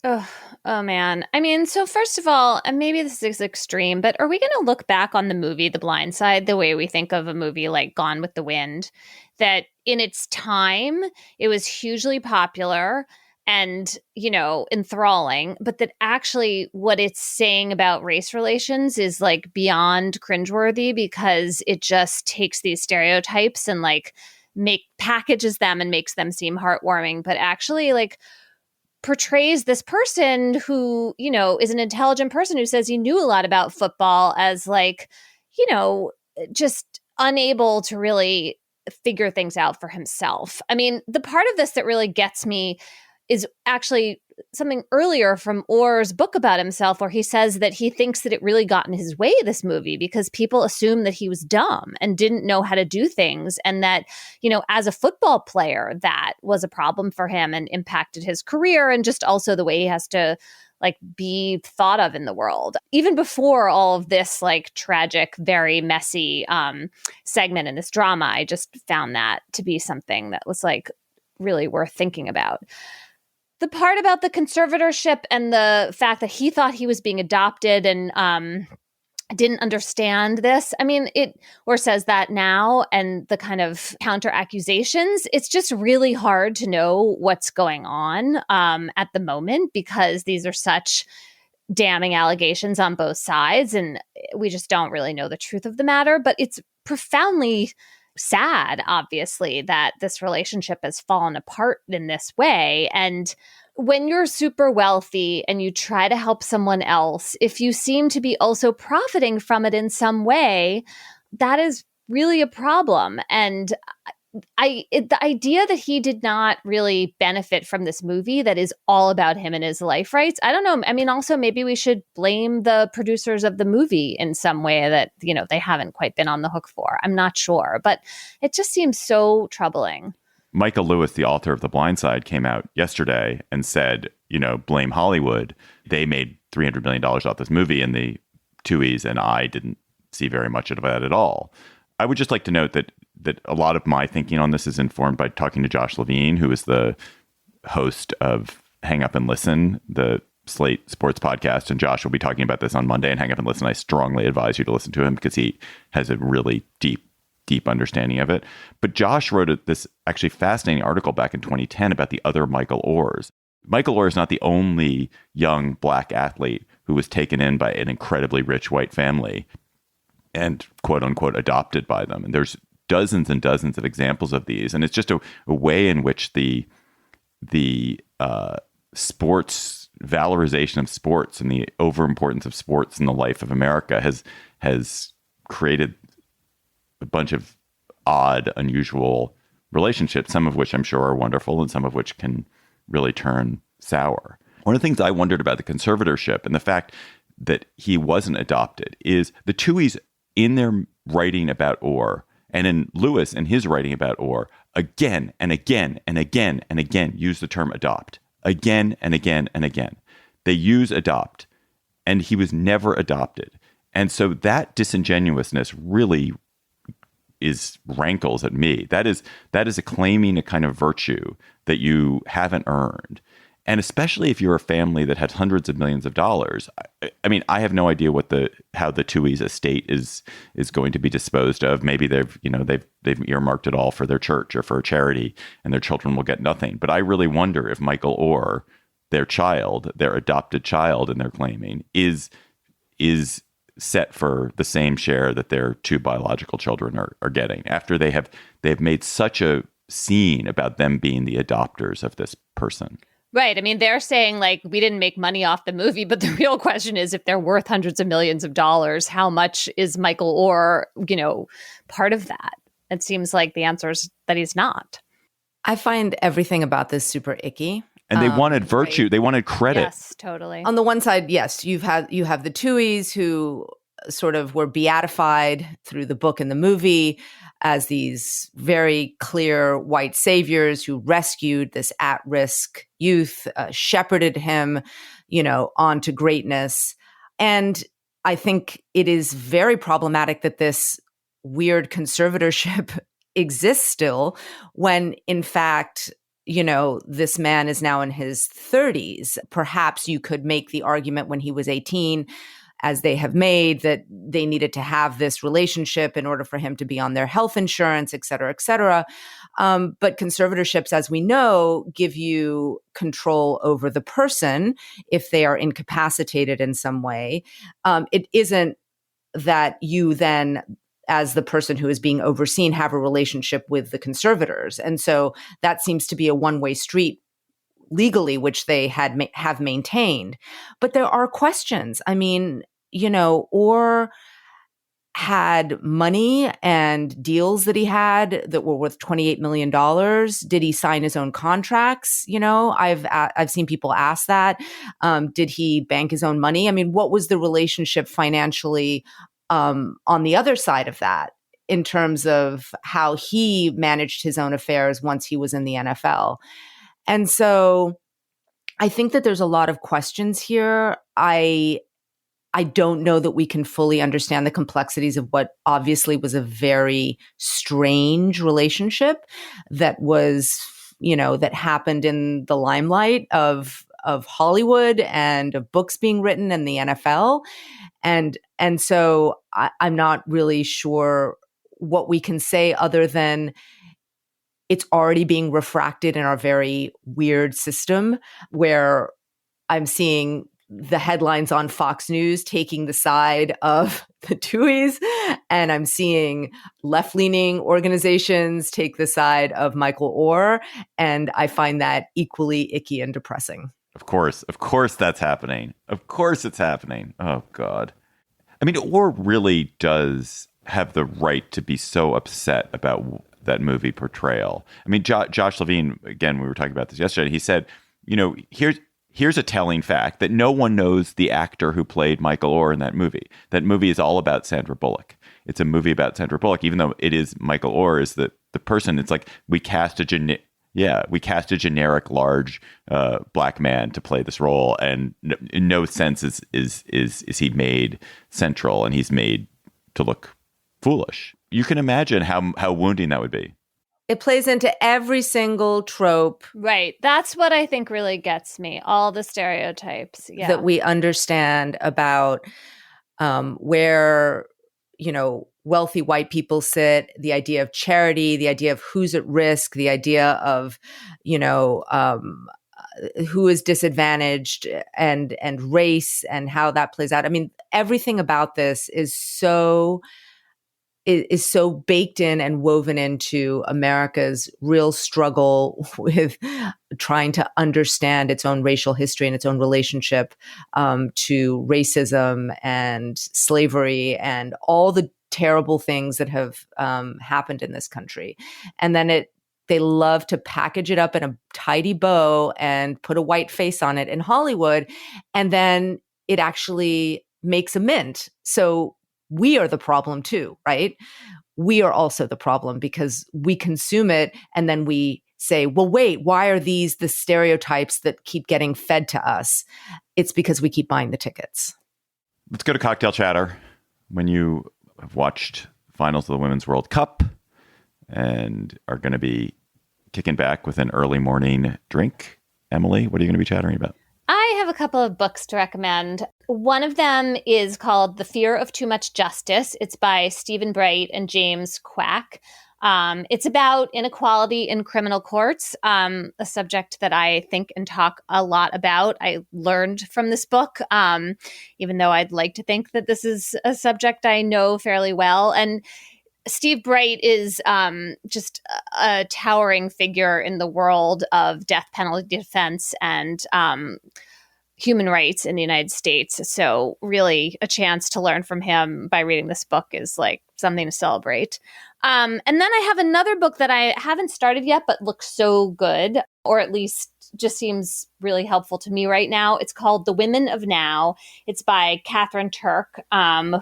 Oh, man. I mean, so first of all, and maybe this is extreme, but are we going to look back on the movie The Blind Side the way we think of a movie like Gone with the Wind? That in its time, it was hugely popular and, enthralling, but that actually what it's saying about race relations is like beyond cringeworthy, because it just takes these stereotypes and packages them and makes them seem heartwarming, but actually portrays this person who, is an intelligent person who says he knew a lot about football as just unable to really figure things out for himself. I mean, the part of this that really gets me is actually something earlier from Oher's book about himself, where he says that he thinks that it really got in his way, this movie, because people assumed that he was dumb and didn't know how to do things. And that, as a football player, that was a problem for him and impacted his career, and just also the way he has to be thought of in the world. Even before all of this tragic, very messy segment in this drama, I just found that to be something that was really worth thinking about. The part about the conservatorship and the fact that he thought he was being adopted and didn't understand this. I mean, or says that now, and the kind of counter accusations, it's just really hard to know what's going on at the moment, because these are such damning allegations on both sides, and we just don't really know the truth of the matter. But it's profoundly sad, obviously, that this relationship has fallen apart in this way. And when you're super wealthy and you try to help someone else, if you seem to be also profiting from it in some way, that is really a problem. And the idea that he did not really benefit from this movie that is all about him and his life rights, I don't know. I mean, also maybe we should blame the producers of the movie in some way that, they haven't quite been on the hook for. I'm not sure, but it just seems so troubling. Michael Lewis, the author of The Blind Side, came out yesterday and said, blame Hollywood. They made $300 million off this movie, and the Tuohys and I didn't see very much of that at all. I would just like to note that a lot of my thinking on this is informed by talking to Josh Levine, who is the host of Hang Up and Listen, the Slate Sports podcast. And Josh will be talking about this on Monday. And Hang Up and Listen, I strongly advise you to listen to him, because he has a really deep understanding of it. But Josh wrote this actually fascinating article back in 2010 about the other Michael Ohers. Michael Oher is not the only young black athlete who was taken in by an incredibly rich white family and quote unquote adopted by them. And there's dozens and dozens of examples of these, and it's just a way in which the sports valorization of sports and the overimportance of sports in the life of America has created a bunch of odd, unusual relationships, some of which I'm sure are wonderful and some of which can really turn sour. One of the things I wondered about the conservatorship and the fact that he wasn't adopted is the Tuohys in their writing about Oher and in Lewis and his writing about Oher again and again and again and again use the term adopt again and again and again. They use adopt, and he was never adopted. And so that disingenuousness really rankles at me. That is a claiming a kind of virtue that you haven't earned. And especially if you're a family that has hundreds of millions of dollars. I mean, I have no idea how the Tuohy's estate is going to be disposed of. Maybe they've earmarked it all for their church or for a charity, and their children will get nothing. But I really wonder if Michael Oher, their child, their adopted child, and they're claiming is set for the same share that their two biological children are getting after they've made such a scene about them being the adopters of this person. Right. I mean, they're saying like we didn't make money off the movie, but the real question is if they're worth hundreds of millions of dollars, how much is Michael Oher, part of that? It seems like the answer is that he's not. I find everything about this super icky. And they wanted virtue. Right. They wanted credit. Yes, totally. On the one side, yes, you have the Tuohys who sort of were beatified through the book and the movie as these very clear white saviors who rescued this at-risk youth, shepherded him, on to greatness. And I think it is very problematic that this weird conservatorship exists still when, in fact, this man is now in his 30s. Perhaps you could make the argument when he was 18, as they have made, that they needed to have this relationship in order for him to be on their health insurance, et cetera, et cetera. But conservatorships, as we know, give you control over the person if they are incapacitated in some way. It isn't that you then, as the person who is being overseen, have a relationship with the conservators. And so that seems to be a one-way street legally, which they have maintained. But there are questions. I mean, Oher had money and deals that he had that were worth $28 million. Did he sign his own contracts? I've seen people ask that. Did he bank his own money? I mean, what was the relationship financially on the other side of that in terms of how he managed his own affairs once he was in the NFL? And so I think that there's a lot of questions here. I don't know that we can fully understand the complexities of what obviously was a very strange relationship that was, that happened in the limelight of Hollywood and of books being written in the NFL. And so I'm not really sure what we can say other than it's already being refracted in our very weird system where I'm seeing the headlines on Fox News taking the side of the Tuohys, and I'm seeing left-leaning organizations take the side of Michael Oher, and I find that equally icky and depressing. Of course that's happening. Of course it's happening. Oh, God. I mean, Oher really does have the right to be so upset about that movie portrayal. I mean, Josh Levine, again, we were talking about this yesterday. He said, here's a telling fact that no one knows the actor who played Michael Oher in that movie. That movie is all about Sandra Bullock. It's a movie about Sandra Bullock, even though it is Michael Oher is the person. It's like we cast a generic large black man to play this role, and in no sense is he made central, and he's made to look foolish. You can imagine how wounding that would be. It plays into every single trope. Right. That's what I think really gets me. All the stereotypes. Yeah. That we understand about where, wealthy white people sit, the idea of charity, the idea of who's at risk, the idea of, who is disadvantaged and race and how that plays out. I mean, everything about this is so is so baked in and woven into America's real struggle with trying to understand its own racial history and its own relationship to racism and slavery and all the terrible things that have happened in this country. And then they love to package it up in a tidy bow and put a white face on it in Hollywood. And then it actually makes a mint. So we are the problem too, right? We are also the problem because we consume it and then we say, well, wait, why are these the stereotypes that keep getting fed to us? It's because we keep buying the tickets. Let's go to cocktail chatter. When you have watched finals of the Women's World Cup and are going to be kicking back with an early morning drink, Emily, what are you going to be chattering about? I have a couple of books to recommend. One of them is called The Fear of Too Much Justice. It's by Stephen Bright and James Quack. It's about inequality in criminal courts, a subject that I think and talk a lot about. I learned from this book, even though I'd like to think that this is a subject I know fairly well. And Steve Bright is just a towering figure in the world of death penalty defense and human rights in the United States. So really a chance to learn from him by reading this book is like something to celebrate. And then I have another book that I haven't started yet, but looks so good, or at least just seems really helpful to me right now. It's called The Women of Now. It's by Catherine Turk,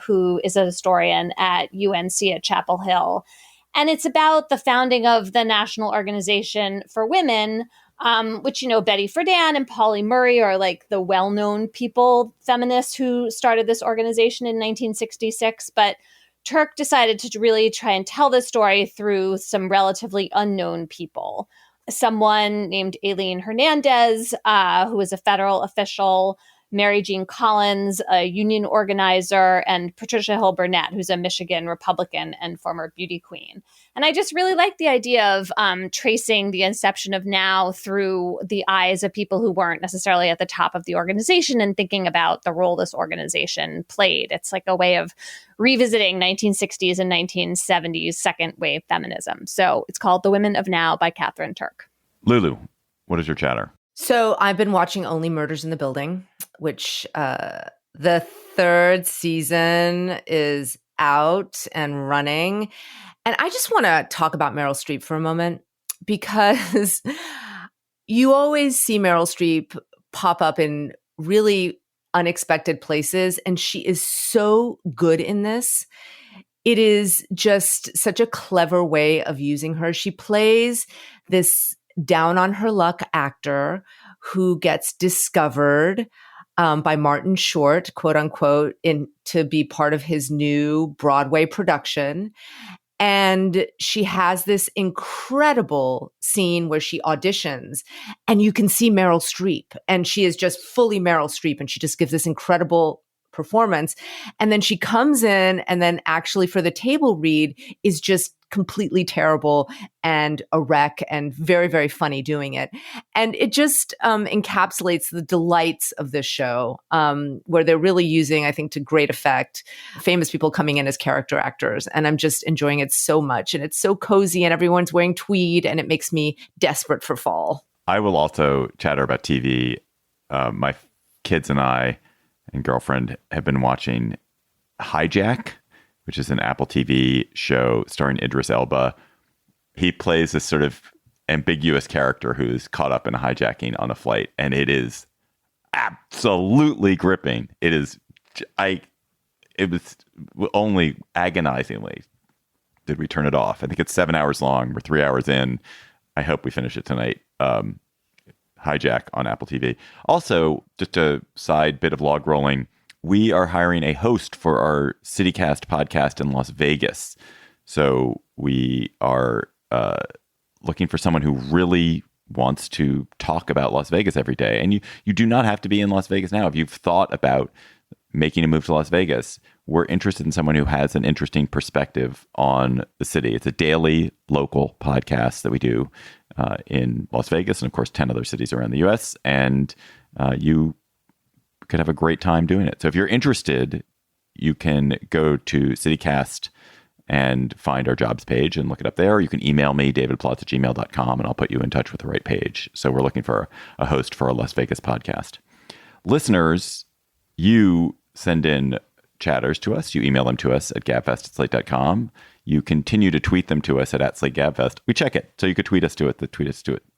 who is a historian at UNC at Chapel Hill. And it's about the founding of the National Organization for Women, which, you know, Betty Friedan and Pauli Murray are like the well-known people, feminists who started this organization in 1966. But Turk decided to really try and tell this story through some relatively unknown people. Someone named Aileen Hernandez, who is a federal official, Mary Jean Collins, a union organizer, and Patricia Hill Burnett, who's a Michigan Republican and former beauty queen. And I just really like the idea of tracing the inception of Now through the eyes of people who weren't necessarily at the top of the organization and thinking about the role this organization played. It's like a way of revisiting 1960s and 1970s second wave feminism. So it's called The Women of Now by Catherine Turk. Lulu, what is your chatter? So I've been watching Only Murders in the Building, which the third season is out and running. And I just want to talk about Meryl Streep for a moment, because you always see Meryl Streep pop up in really unexpected places, and she is so good in this. It is just such a clever way of using her. She plays this down on her luck actor who gets discovered by Martin Short, quote unquote, to be part of his new Broadway production. And she has this incredible scene where she auditions and you can see Meryl Streep, and she is just fully Meryl Streep, and she just gives this incredible performance. And then she comes in and then actually for the table read is just completely terrible and a wreck and very, very funny doing it. And it just encapsulates the delights of this show, where they're really using, I think, to great effect, famous people coming in as character actors. And I'm just enjoying it so much. And it's so cozy and everyone's wearing tweed and it makes me desperate for fall. I will also chatter about TV. My kids and I and girlfriend have been watching Hijack, which is an Apple TV show starring Idris Elba. He plays this sort of ambiguous character who's caught up in a hijacking on a flight, and it is absolutely gripping. It was only agonizingly did we turn it off. I think it's 7 hours long. We're 3 hours in. I hope we finish it tonight. Hijack on Apple TV. Also, just a side bit of log rolling, we are hiring a host for our CityCast podcast in Las Vegas. So we are looking for someone who really wants to talk about Las Vegas every day. And you do not have to be in Las Vegas now. If you've thought about making a move to Las Vegas, we're interested in someone who has an interesting perspective on the city. It's a daily local podcast that we do in Las Vegas and, of course, 10 other cities around the U.S. And you could have a great time doing it. So if you're interested, you can go to CityCast and find our jobs page and look it up there. You can email me, davidplotz@gmail.com, and I'll put you in touch with the right page. So we're looking for a host for our Las Vegas podcast. Listeners, you send in chatters to us. You email them to us at gabfest@slate.com. You continue to tweet them to us at @SlateGabfest. We check it. So you could tweet us to it.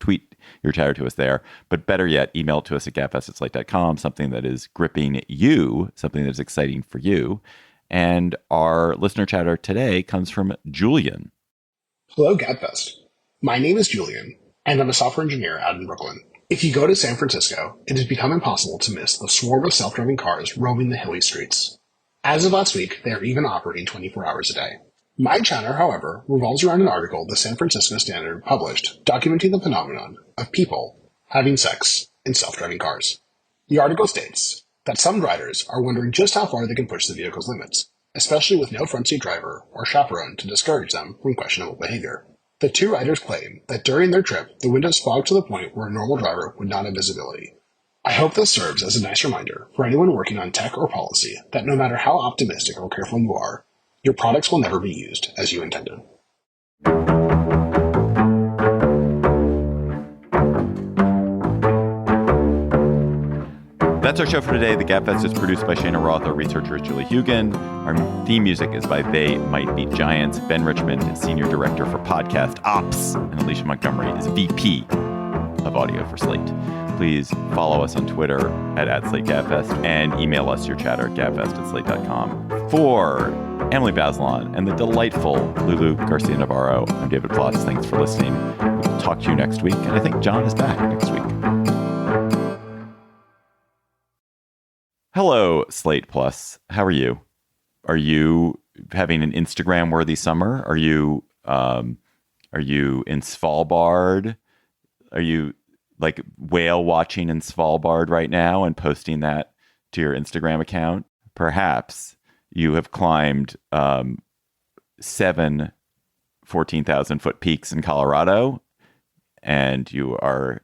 Tweet your chatter to us there. But better yet, email to us at gabfest@slate.com, something that is gripping you, something that is exciting for you. And our listener chatter today comes from Julian. Hello, Gabfest. My name is Julian, and I'm a software engineer out in Brooklyn. If you go to San Francisco, it has become impossible to miss the swarm of self-driving cars roaming the hilly streets. As of last week, they are even operating 24 hours a day. My chatter, however, revolves around an article the San Francisco Standard published documenting the phenomenon of people having sex in self-driving cars. The article states that some riders are wondering just how far they can push the vehicle's limits, especially with no front seat driver or chaperone to discourage them from questionable behavior. The two riders claim that during their trip, the windows fogged to the point where a normal driver would not have visibility. I hope this serves as a nice reminder for anyone working on tech or policy that no matter how optimistic or careful you are, your products will never be used as you intended. That's our show for today. The Gabfest is produced by Shana Roth. Our researcher is Julie Hugan. Our theme music is by They Might Be Giants. Ben Richmond is Senior Director for Podcast Ops. And Alicia Montgomery is VP of Audio for Slate. Please follow us on Twitter at @SlateGabfest and email us your chatter at gabfest@slate.com. For Emily Bazelon and the delightful Lulu Garcia-Navarro, I'm David Plotz. Thanks for listening. We'll talk to you next week. And I think John is back next week. Hello, Slate Plus. How are you? Are you having an Instagram-worthy summer? Are you in Svalbard? Are you like whale watching in Svalbard right now and posting that to your Instagram account? Perhaps you have climbed 7 14,000-foot peaks in Colorado, and you are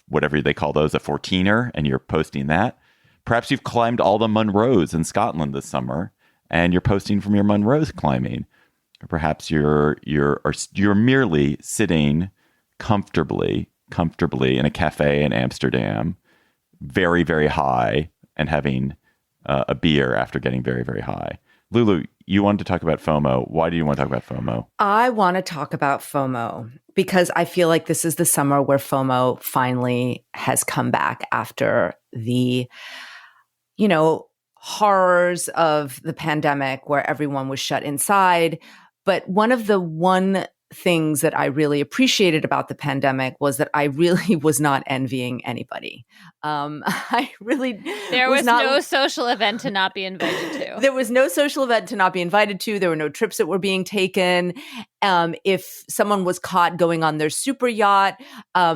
whatever they call those, a 14er, and you're posting that. Perhaps you've climbed all the Munros in Scotland this summer, and you're posting from your Munros climbing. Or perhaps you're merely sitting comfortably in a cafe in Amsterdam, very, very high, and having a beer after getting very, very high. Lulu, you wanted to talk about FOMO. Why do you want to talk about FOMO? I want to talk about FOMO because I feel like this is the summer where FOMO finally has come back after the horrors of the pandemic where everyone was shut inside. But one of the things that I really appreciated about the pandemic was that I really was not envying anybody. There was no social event to not be invited to. There was no social event to not be invited to. There were no trips that were being taken. If someone was caught going on their super yacht,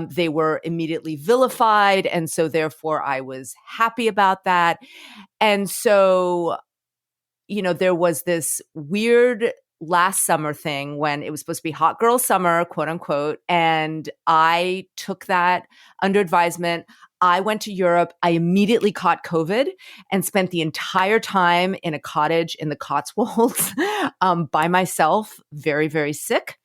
they were immediately vilified. And so therefore I was happy about that. And so, there was this weird last summer thing when it was supposed to be hot girl summer, quote unquote. And I took that under advisement. I went to Europe. I immediately caught COVID and spent the entire time in a cottage in the Cotswolds by myself, very, very sick.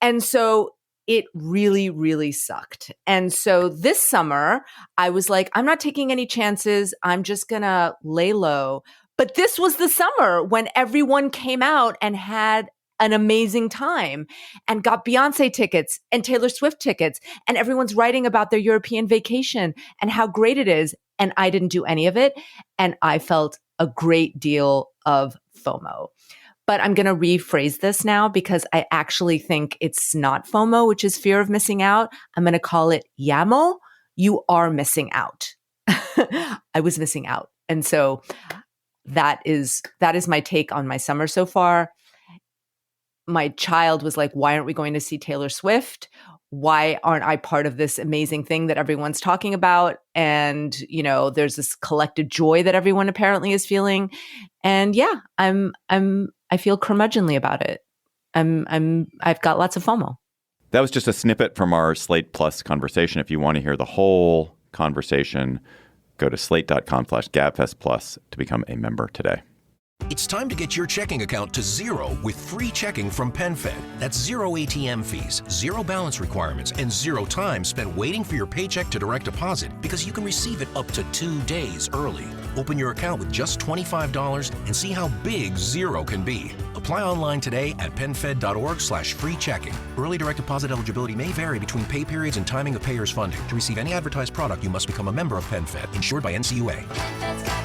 And so it really, really sucked. And so this summer, I was like, I'm not taking any chances. I'm just going to lay low. But this was the summer when everyone came out and had an amazing time and got Beyonce tickets and Taylor Swift tickets. And everyone's writing about their European vacation and how great it is. And I didn't do any of it. And I felt a great deal of FOMO. But I'm going to rephrase this now because I actually think it's not FOMO, which is fear of missing out. I'm going to call it YAMO. You are missing out. I was missing out. And so that is my take on my summer so far. My child was like, why aren't we going to see Taylor Swift? Why aren't I part of this amazing thing that everyone's talking about? And, there's this collective joy that everyone apparently is feeling. And yeah, I feel curmudgeonly about it. I've got lots of FOMO. That was just a snippet from our Slate Plus conversation. If you want to hear the whole conversation, go to slate.com/GabfestPlus to become a member today. It's time to get your checking account to zero with free checking from PenFed. That's zero ATM fees, zero balance requirements, and zero time spent waiting for your paycheck to direct deposit because you can receive it up to 2 days early. Open your account with just $25 and see how big zero can be. Apply online today at PenFed.org/free checking. Early direct deposit eligibility may vary between pay periods and timing of payers' funding. To receive any advertised product, you must become a member of PenFed, insured by NCUA.